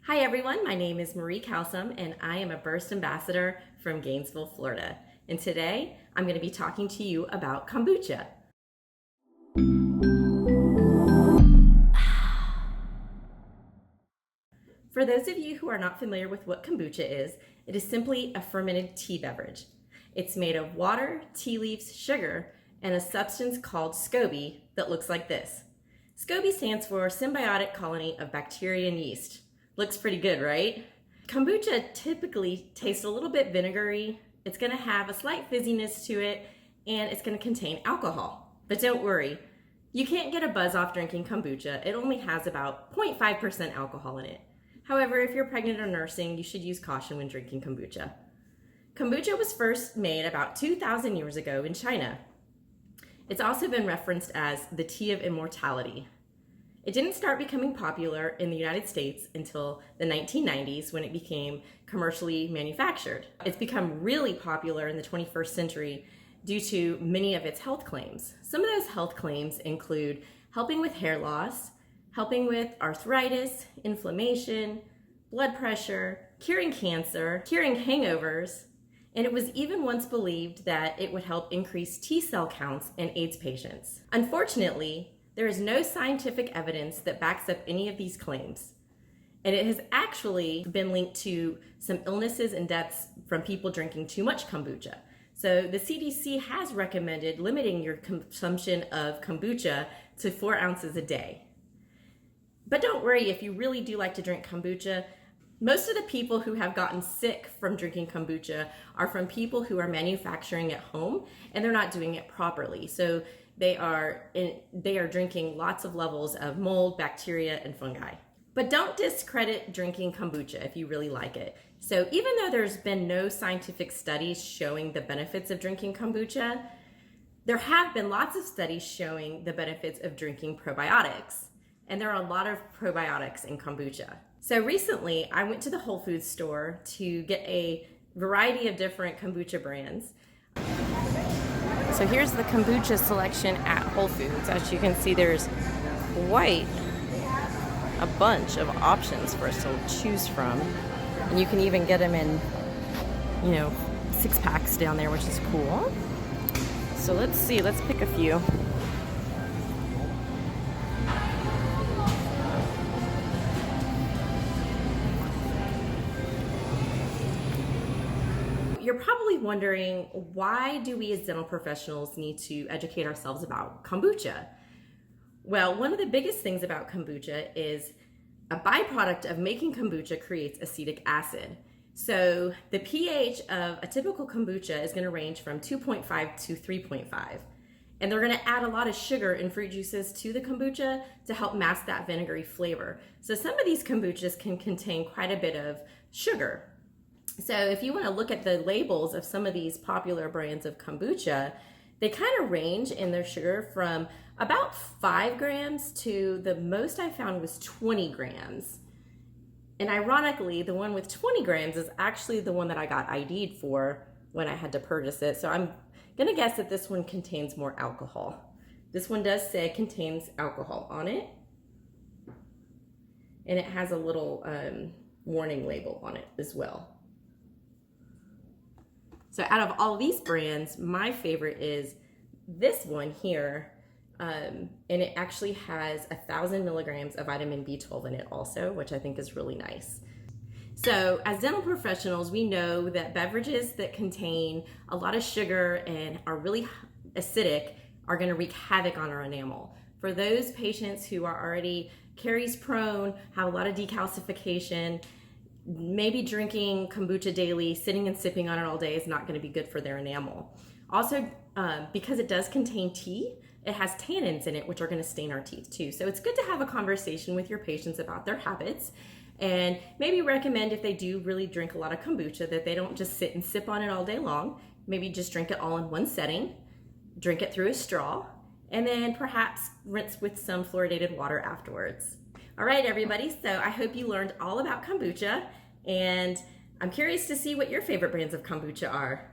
Hi everyone, my name is Marie Calsum and I am a Burst Ambassador from Gainesville, Florida. And today I'm going to be talking to you about kombucha. For those of you who are not familiar with what kombucha is, it is simply a fermented tea beverage. It's made of water, tea leaves, sugar, and a substance called SCOBY that looks like this. SCOBY stands for Symbiotic Colony of Bacteria and Yeast. Looks pretty good, right? Kombucha typically tastes a little bit vinegary. It's going to have a slight fizziness to it, and it's going to contain alcohol. But don't worry, you can't get a buzz off drinking kombucha. It only has about 0.5% alcohol in it. However, if you're pregnant or nursing, you should use caution when drinking kombucha. Kombucha was first made about 2,000 years ago in China. It's also been referenced as the tea of immortality. It didn't start becoming popular in the United States until the 1990s when it became commercially manufactured. It's become really popular in the 21st century due to many of its health claims. Some of those health claims include helping with hair loss, helping with arthritis, inflammation, blood pressure, curing cancer, curing hangovers, and it was even once believed that it would help increase T-cell counts in AIDS patients. Unfortunately, there is no scientific evidence that backs up any of these claims. And it has actually been linked to some illnesses and deaths from people drinking too much kombucha. So the CDC has recommended limiting your consumption of kombucha to 4 ounces a day. But don't worry, if you really do like to drink kombucha, most of the people who have gotten sick from drinking kombucha are from people who are manufacturing at home and they're not doing it properly. So they are drinking lots of levels of mold, bacteria, and fungi. But don't discredit drinking kombucha if you really like it. So even though there's been no scientific studies showing the benefits of drinking kombucha, there have been lots of studies showing the benefits of drinking probiotics. And there are a lot of probiotics in kombucha. So recently, I went to the Whole Foods store to get a variety of different kombucha brands. So here's the kombucha selection at Whole Foods. As you can see, there's quite a bunch of options for us to choose from. And you can even get them in, 6-packs down there, which is cool. So let's see, let's pick a few. You're probably wondering, why do we as dental professionals need to educate ourselves about kombucha? Well, one of the biggest things about kombucha is a byproduct of making kombucha creates acetic acid. So the pH of a typical kombucha is going to range from 2.5 to 3.5. And they're going to add a lot of sugar and fruit juices to the kombucha to help mask that vinegary flavor. So some of these kombuchas can contain quite a bit of sugar. So if you want to look at the labels of some of these popular brands of kombucha, they kind of range in their sugar from about 5 grams to the most I found was 20 grams. And ironically, the one with 20 grams is actually the one that I got ID'd for when I had to purchase it. So I'm going to guess that this one contains more alcohol. This one does say it contains alcohol on it. And it has a little warning label on it as well. So out of all of these brands, my favorite is this one here. And it actually has 1,000 milligrams of vitamin B12 in it also, which I think is really nice. So as dental professionals, we know that beverages that contain a lot of sugar and are really acidic are going to wreak havoc on our enamel. For those patients who are already caries prone, have a lot of decalcification, maybe drinking kombucha daily, sitting and sipping on it all day is not going to be good for their enamel. Also, because it does contain tea, it has tannins in it, which are going to stain our teeth too. So it's good to have a conversation with your patients about their habits and maybe recommend, if they do really drink a lot of kombucha, that they don't just sit and sip on it all day long. Maybe just drink it all in one setting, drink it through a straw, and then perhaps rinse with some fluoridated water afterwards. All right, everybody, so I hope you learned all about kombucha, and I'm curious to see what your favorite brands of kombucha are.